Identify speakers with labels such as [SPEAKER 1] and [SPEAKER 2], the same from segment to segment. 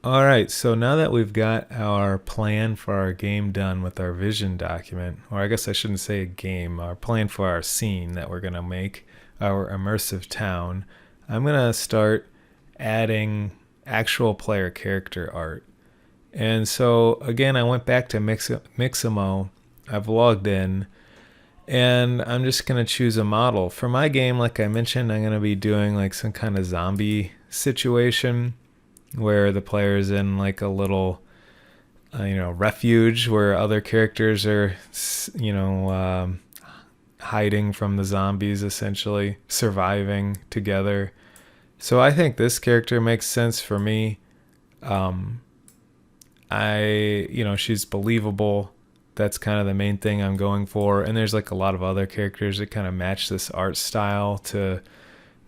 [SPEAKER 1] All right, so now that we've got our plan for our game done with our vision document, or I guess I shouldn't say a game, our plan for our scene that we're going to make, our immersive town, I'm going to start adding actual player character art. And so again, I went back to Mixamo. I've logged in and I'm just going to choose a model. For my game, like I mentioned, I'm going to be doing like some kind of zombie situation where the player's in like a little refuge where other characters are hiding from the zombies, essentially surviving together. So I think this character makes sense for me. She's believable. That's kind of the main thing I'm going for. And there's like a lot of other characters that kind of match this art style to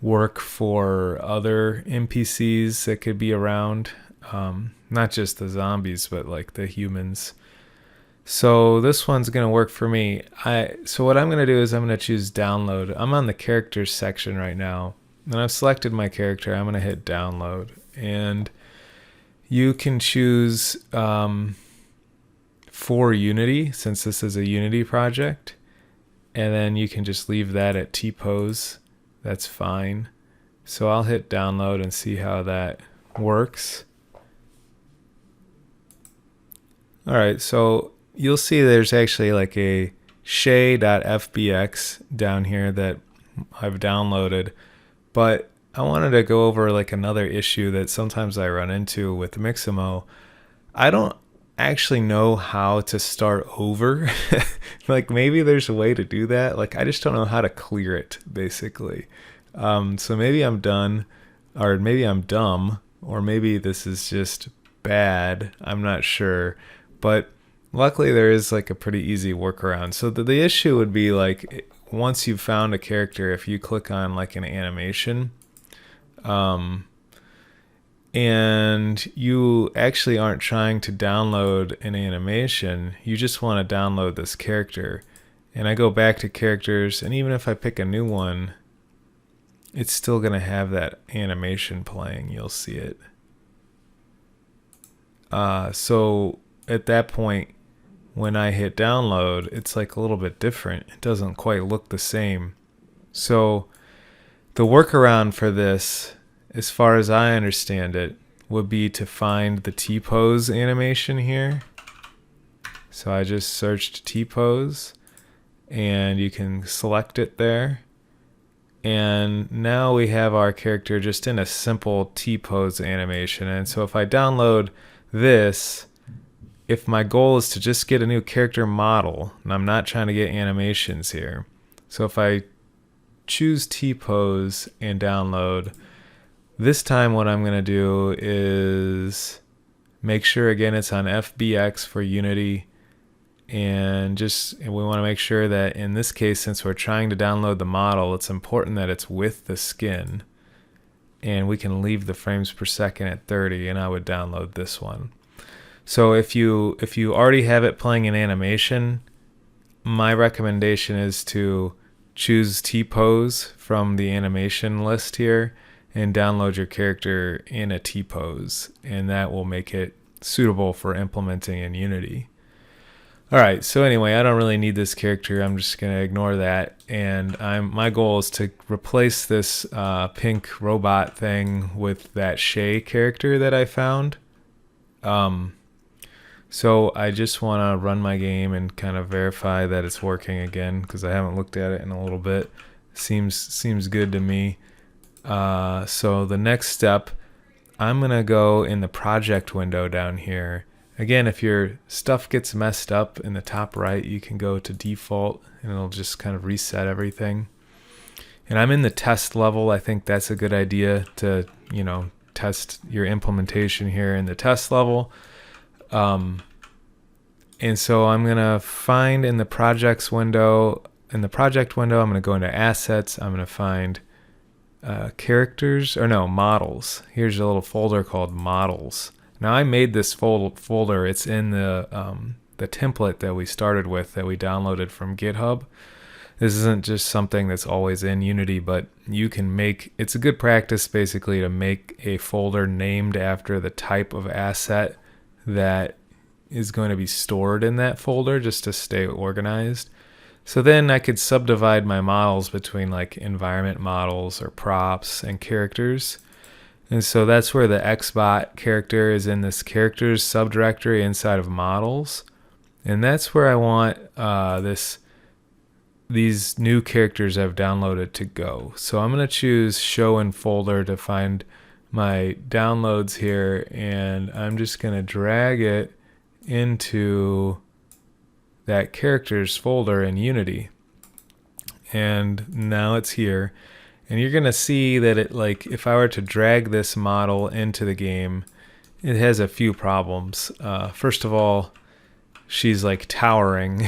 [SPEAKER 1] work for other NPCs that could be around. Not just the zombies, but like the humans. So this one's going to work for me. So what I'm going to do is I'm going to choose download. I'm on the characters section right now. And I've selected my character. I'm going to hit download. And you can choose for Unity, since this is a Unity project. And then you can just leave that at T-pose. That's fine. So I'll hit download and see how that works. All right, so you'll see there's actually like a shay.fbx down here that I've downloaded, but I wanted to go over like another issue that sometimes I run into with Mixamo. I don't actually know how to start over. Like maybe there's a way to do that. Like I just don't know how to clear it, basically. So maybe I'm done, or maybe I'm dumb, or maybe this is just bad. I'm not sure. But luckily there is like a pretty easy workaround. So the issue would be like once you've found a character, if you click on like an animation, and you actually aren't trying to download an animation, you just want to download this character. And I go back to characters, and even if I pick a new one, it's still going to have that animation playing. You'll see it. So at that point, when I hit download, it's like a little bit different. It doesn't quite look the same. So the workaround for this, as far as I understand it, would be to find the T-pose animation here. So I just searched T-pose, and you can select it there. And now we have our character just in a simple T-pose animation. And so if I download this, if my goal is to just get a new character model, and I'm not trying to get animations here. So if I choose T-pose and download, this time what I'm going to do is make sure again it's on FBX for Unity, and we want to make sure that in this case, since we're trying to download the model, it's important that it's with the skin, and we can leave the frames per second at 30, and I would download this one. So if you already have it playing in animation, my recommendation is to choose T-pose from the animation list here and download your character in a T-pose, and that will make it suitable for implementing in Unity. All right, so anyway, I don't really need this character. I'm just going to ignore that, and my goal is to replace this pink robot thing with that Shay character that I found. So I just want to run my game and kind of verify that it's working again, because I haven't looked at it in a little bit. Seems good to me. So the next step, I'm going to go in the project window down here. Again, if your stuff gets messed up in the top right, you can go to default and it'll just kind of reset everything. And I'm in the test level. I think that's a good idea to, test your implementation here in the test level. And so I'm going to find in the project window, I'm going to go into assets. I'm going to find models. Here's a little folder called models. Now I made this folder. It's in the template that we started with that we downloaded from GitHub. This isn't just something that's always in Unity, but you can make, it's a good practice basically to make a folder named after the type of asset that is going to be stored in that folder just to stay organized. So then I could subdivide my models between like environment models or props and characters. And so that's where the XBot character is in this characters subdirectory inside of models. And that's where I want these new characters I've downloaded to go. So I'm going to choose show in folder to find my downloads here, and I'm just going to drag it into that characters folder in Unity. And now it's here. And you're going to see that it, like, if I were to drag this model into the game, it has a few problems. First of all, she's like towering.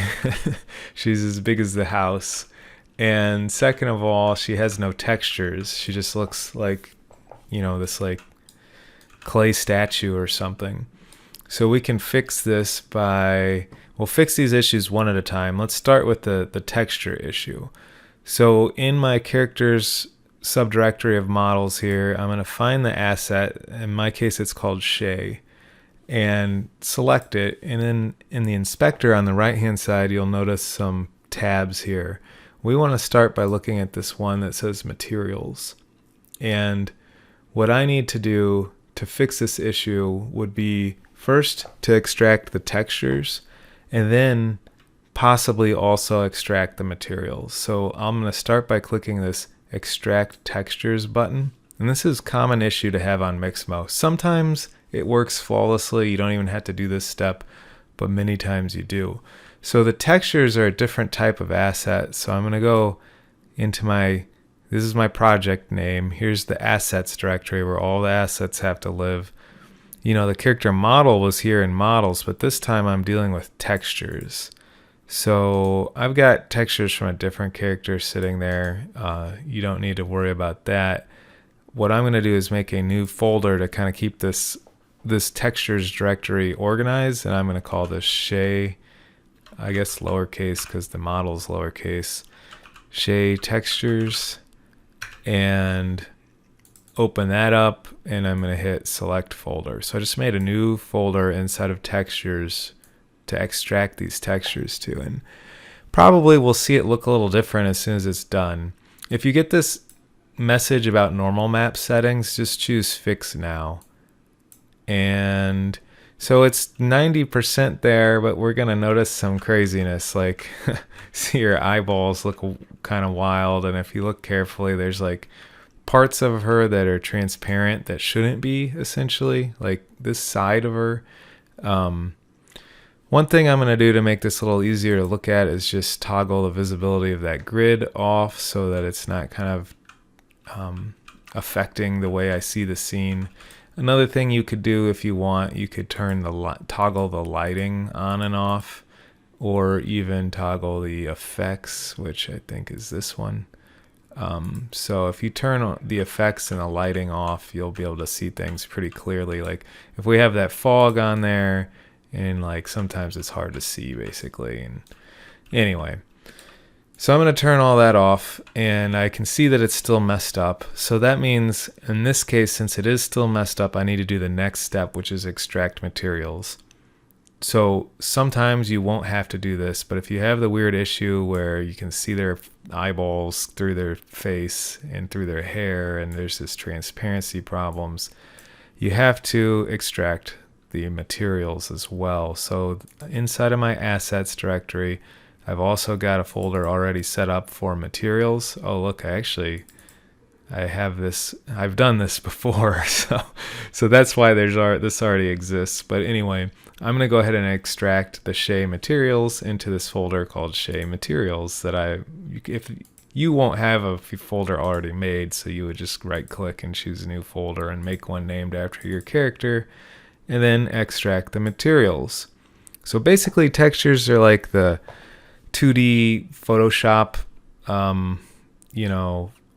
[SPEAKER 1] She's as big as the house. And second of all, she has no textures. She just looks like, you know, this like clay statue or something. So we can fix this by, we'll fix these issues one at a time. Let's start with the texture issue. So in my characters subdirectory of models here, I'm going to find the asset. In my case, it's called Shay, and select it. And then in the inspector on the right hand side, you'll notice some tabs here. We want to start by looking at this one that says materials. And what I need to do to fix this issue would be first to extract the textures, and then possibly also extract the materials. So I'm going to start by clicking this extract textures button. And this is a common issue to have on Mixamo. Sometimes it works flawlessly. You don't even have to do this step, but many times you do. So the textures are a different type of asset. So I'm going to go into this is my project name. Here's the assets directory where all the assets have to live. You know, the character model was here in models, but this time I'm dealing with textures. So I've got textures from a different character sitting there. You don't need to worry about that. What I'm going to do is make a new folder to kind of keep this textures directory organized, and I'm going to call this Shay, I guess lowercase because the model's lowercase, Shay textures, and open that up, and I'm going to hit select folder. So I just made a new folder inside of textures to extract these textures to, and probably we'll see it look a little different as soon as it's done. If you get this message about normal map settings, just choose fix now. And so it's 90% there, but we're going to notice some craziness, like see your eyeballs look kind of wild, and if you look carefully, there's like parts of her that are transparent that shouldn't be, essentially, like this side of her. One thing I'm going to do to make this a little easier to look at is just toggle the visibility of that grid off so that it's not kind of affecting the way I see the scene. Another thing you could do if you want, you could turn toggle the lighting on and off, or even toggle the effects, which I think is this one. So if you turn the effects and the lighting off, you'll be able to see things pretty clearly. Like if we have that fog on there, and like sometimes it's hard to see basically. And anyway, so I'm going to turn all that off, and I can see that it's still messed up. So that means in this case, since it is still messed up, I need to do the next step, which is extract materials. So sometimes you won't have to do this, but if you have the weird issue where you can see their eyeballs through their face and through their hair, and there's this transparency problems, you have to extract the materials as well. So inside of my assets directory, I've also got a folder already set up for materials. Oh, look, I have this, I've done this before. So that's why this already exists. But anyway, I'm going to go ahead and extract the Shay materials into this folder called Shay materials if you won't have a folder already made, so you would just right click and choose a new folder and make one named after your character, and then extract the materials. So basically textures are like the 2D Photoshop,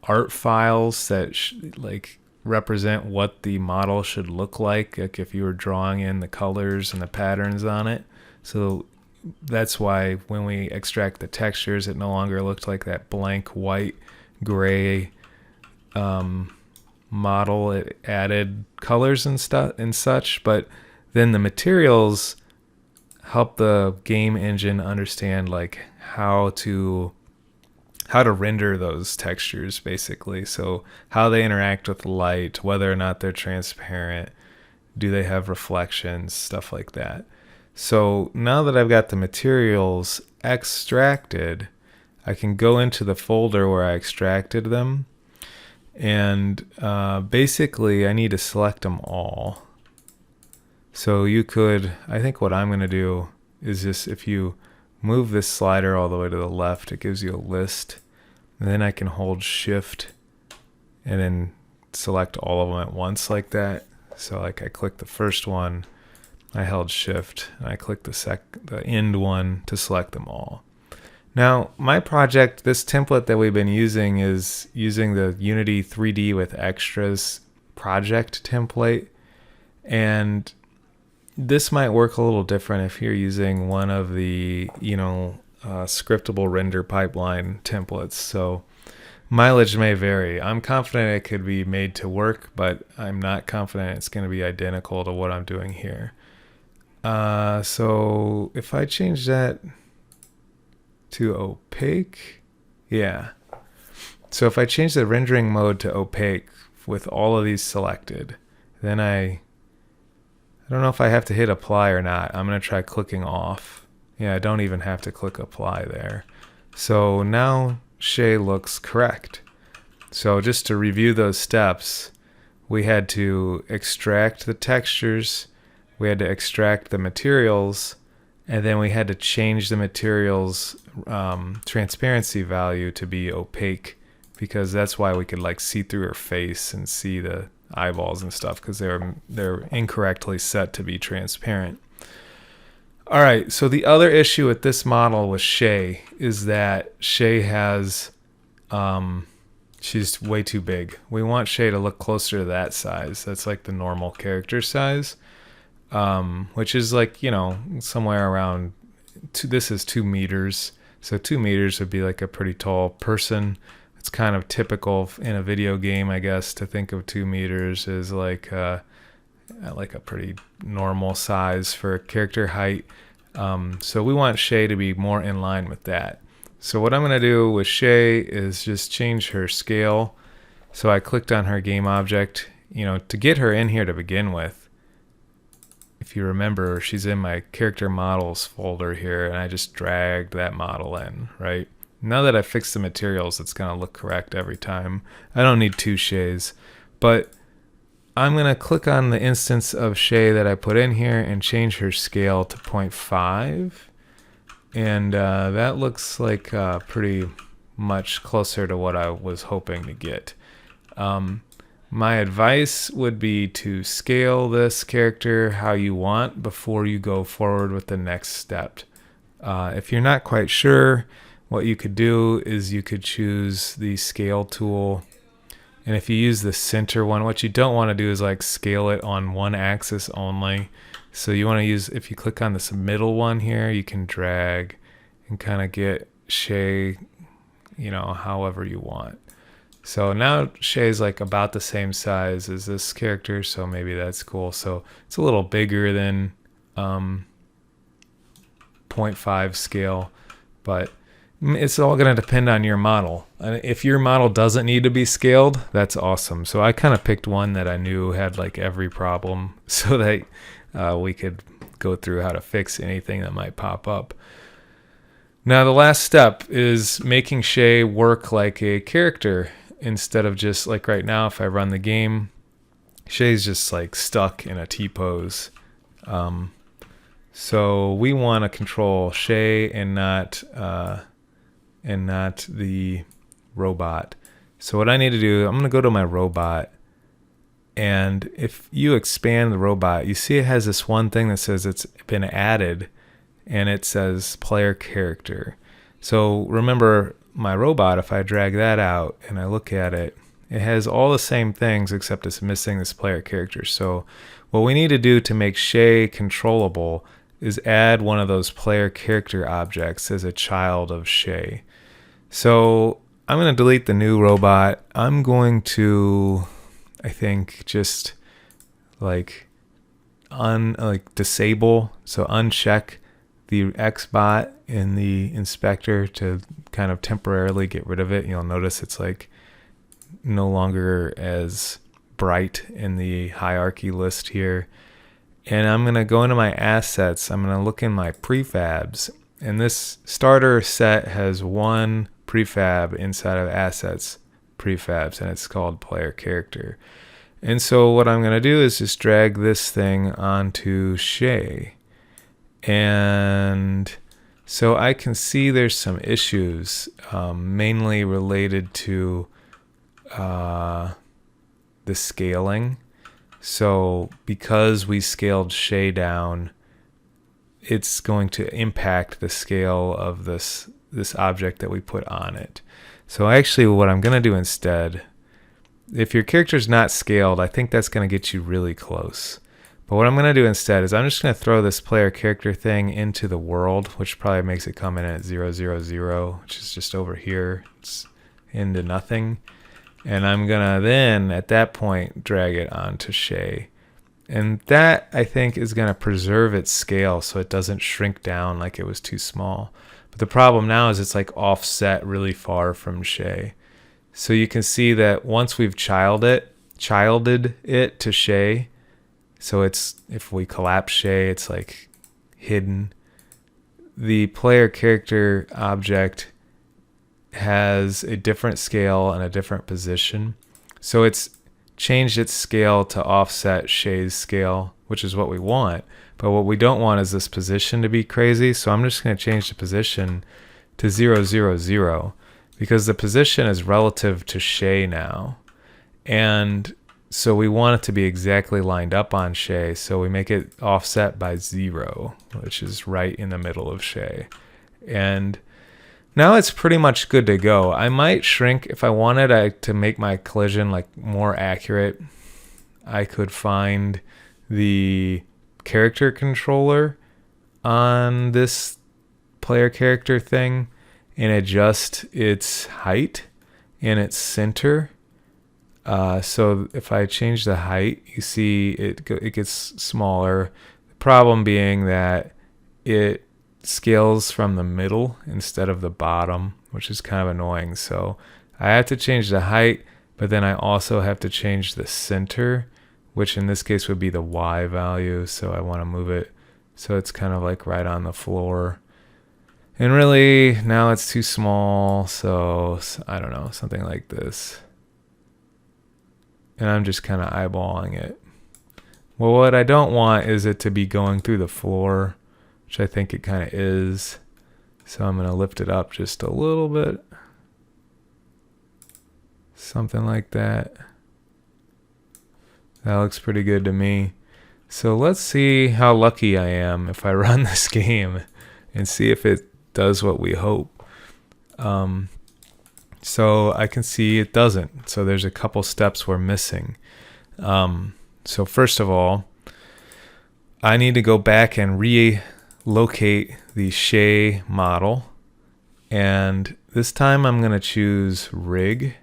[SPEAKER 1] art files that like represent what the model should look like if you were drawing in the colors and the patterns on it. So that's why when we extract the textures, it no longer looked like that blank white gray model. It added colors and stuff and such, but then the materials help the game engine understand like how to render those textures, basically. So how they interact with light, whether or not they're transparent, do they have reflections, stuff like that. So now that I've got the materials extracted, I can go into the folder where I extracted them, and basically I need to select them all. So you could, I think what I'm going to do is just, if you move this slider all the way to the left, it gives you a list, and then I can hold shift and then select all of them at once like that. So like I clicked the first one, I held shift, and I clicked the end one to select them all. Now my project, this template that we've been using, is using the Unity 3D with Extras project template, and this might work a little different if you're using one of the, scriptable render pipeline templates. So mileage may vary. I'm confident it could be made to work, but I'm not confident it's going to be identical to what I'm doing here. So if I change that to opaque, yeah. So if I change the rendering mode to opaque with all of these selected, then I don't know if I have to hit apply or not. I'm going to try clicking off. Yeah, I don't even have to click apply there. So now Shay looks correct. So just to review those steps, we had to extract the textures, we had to extract the materials, and then we had to change the materials transparency value to be opaque, because that's why we could like see through her face and see the eyeballs and stuff, because they're incorrectly set to be transparent. All right, so the other issue with this model with Shay is that Shay has she's way too big. We want Shay to look closer to that size. That's like the normal character size, which is like, somewhere around this is 2 meters. So 2 meters would be like a pretty tall person. It's kind of typical in a video game, I guess, to think of 2 meters as like a pretty normal size for character height. So we want Shay to be more in line with that. So what I'm going to do with Shay is just change her scale. So I clicked on her game object, to get her in here to begin with. If you remember, she's in my character models folder here, and I just dragged that model in, right? Now that I fixed the materials, it's going to look correct every time. I don't need 2 Shays, but I'm going to click on the instance of Shay that I put in here and change her scale to 0.5. And that looks like pretty much closer to what I was hoping to get. My advice would be to scale this character how you want before you go forward with the next step. If you're not quite sure, what you could do is you could choose the scale tool. And if you use the center one, what you don't want to do is like scale it on one axis only. So you want to use, if you click on this middle one here, you can drag and kind of get Shay, however you want. So now Shay's like about the same size as this character, so maybe that's cool. So it's a little bigger than 0.5 scale, but it's all going to depend on your model. If your model doesn't need to be scaled, that's awesome. So I kind of picked one that I knew had like every problem, so that we could go through how to fix anything that might pop up. Now the last step is making Shay work like a character instead of just like right now. If I run the game, Shay's just like stuck in a T-pose. So we want to control Shay and not the robot. So what I need to do, I'm going to go to my robot, and if you expand the robot, you see it has this one thing that says it's been added, and it says player character. So remember my robot, if I drag that out and I look at it, it has all the same things except it's missing this player character. So what we need to do to make Shay controllable is add one of those player character objects as a child of Shay. So I'm going to delete the new robot. I'm going to, I think, just like disable, so uncheck the Xbot in the inspector to kind of temporarily get rid of it. You'll notice it's like no longer as bright in the hierarchy list here. And I'm going to go into my assets. I'm going to look in my prefabs. And this starter set has one prefab inside of assets prefabs, and it's called player character. And so what I'm going to do is just drag this thing onto Shay. And so I can see there's some issues, mainly related to the scaling. So because we scaled Shay down, it's going to impact the scale of this object that we put on it. So actually what I'm going to do instead, if your character's not scaled, I think that's going to get you really close. But what I'm going to do instead is I'm just going to throw this player character thing into the world, which probably makes it come in at 0, 0, 0, which is just over here. It's into nothing. And I'm going to then, at that point, drag it onto Shay. And that, I think, is going to preserve its scale so it doesn't shrink down like it was too small. But the problem now is it's like offset really far from Shay. So you can see that once we've childed it to Shay, so it's, if we collapse Shay, it's like hidden. The player character object has a different scale and a different position. So it's changed its scale to offset Shay's scale, which is what we want. But what we don't want is this position to be crazy. So I'm just going to change the position to 0, 0, 0, because the position is relative to Shay now. And so we want it to be exactly lined up on Shay. So we make it offset by 0, which is right in the middle of Shay. And now it's pretty much good to go. I might shrink if I wanted to make my collision like more accurate. I could find the character controller on this player character thing and adjust its height and its center. So if I change the height, you see it gets smaller. The problem being that it scales from the middle instead of the bottom, which is kind of annoying. So I have to change the height, but then I also have to change the center, which in this case would be the Y value. So I want to move it so it's kind of like right on the floor. And really now it's too small. So I don't know, something like this. And I'm just kind of eyeballing it. Well, what I don't want is it to be going through the floor, which I think it kind of is. So I'm going to lift it up just a little bit. Something like that. That looks pretty good to me. So let's see how lucky I am if I run this game and see if it does what we hope. So I can see it doesn't. So there's a couple steps we're missing. So first of all, I need to go back and relocate the Shay model. And this time I'm going to choose rig.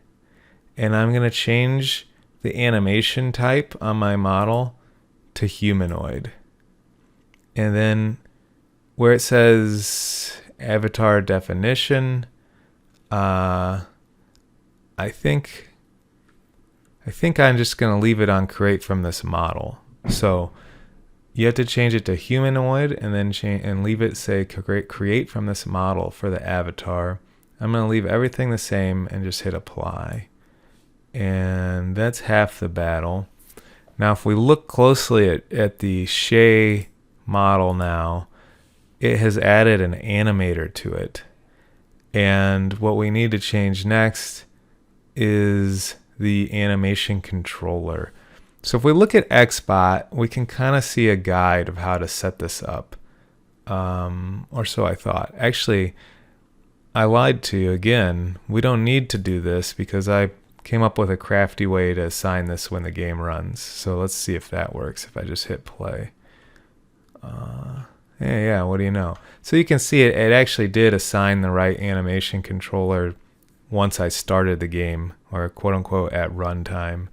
[SPEAKER 1] And I'm going to change the animation type on my model to humanoid. And then where it says avatar definition, I think I'm just going to leave it on create from this model. So you have to change it to humanoid and then and leave it say create from this model for the avatar. I'm going to leave everything the same and just hit apply. And that's half the battle. Now if we look closely at the Shay model now, it has added an animator to it. And what we need to change next is the animation controller. So if we look at Xbot, we can kind of see a guide of how to set this up. Or so I thought. Actually, I lied to you again. We don't need to do this because I came up with a crafty way to assign this when the game runs. So let's see if that works if I just hit play. Yeah, what do you know? So you can see it actually did assign the right animation controller once I started the game, or quote unquote at runtime.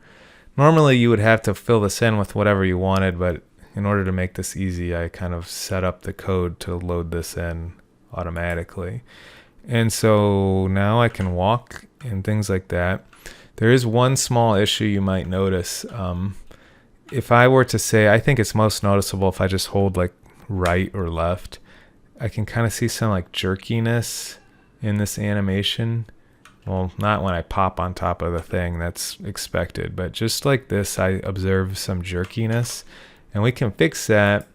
[SPEAKER 1] Normally you would have to fill this in with whatever you wanted, but in order to make this easy, I kind of set up the code to load this in automatically. And so now I can walk and things like that. There is one small issue you might notice. If I were to say, I think it's most noticeable if I just hold like right or left, I can kind of see some like jerkiness in this animation. Well, not when I pop on top of the thing, that's expected, but just like this, I observe some jerkiness. And we can fix that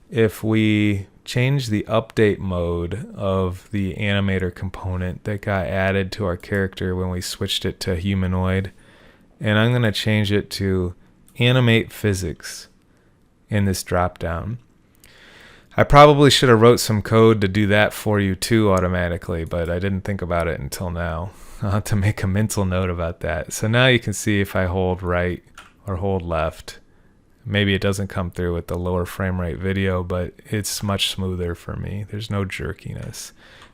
[SPEAKER 1] if we change the update mode of the animator component that got added to our character when we switched it to humanoid. And I'm going to change it to animate physics in this drop down. I probably should have wrote some code to do that for you too automatically, but I didn't think about it until now. I'll have to make a mental note about that. So now you can see if I hold right or hold left, maybe it doesn't come through with the lower frame rate video, but it's much smoother for me. There's no jerkiness.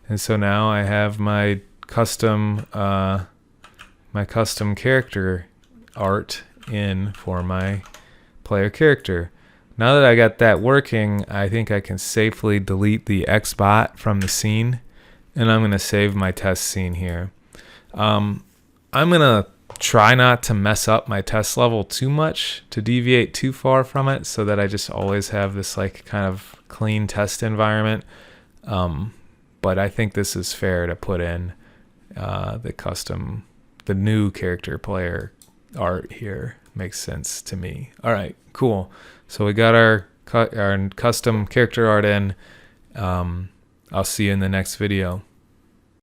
[SPEAKER 1] And so now I have my custom character art in for my player character. Now that I got that working, I think I can safely delete the Xbot from the scene, and I'm going to save my test scene here. I'm going to try not to mess up my test level too much, to deviate too far from it, so that I just always have this like kind of clean test environment. But I think this is fair to put in the new character player art here. Makes sense to me. All right, cool. So we got our custom character art in. I'll see you in the next video.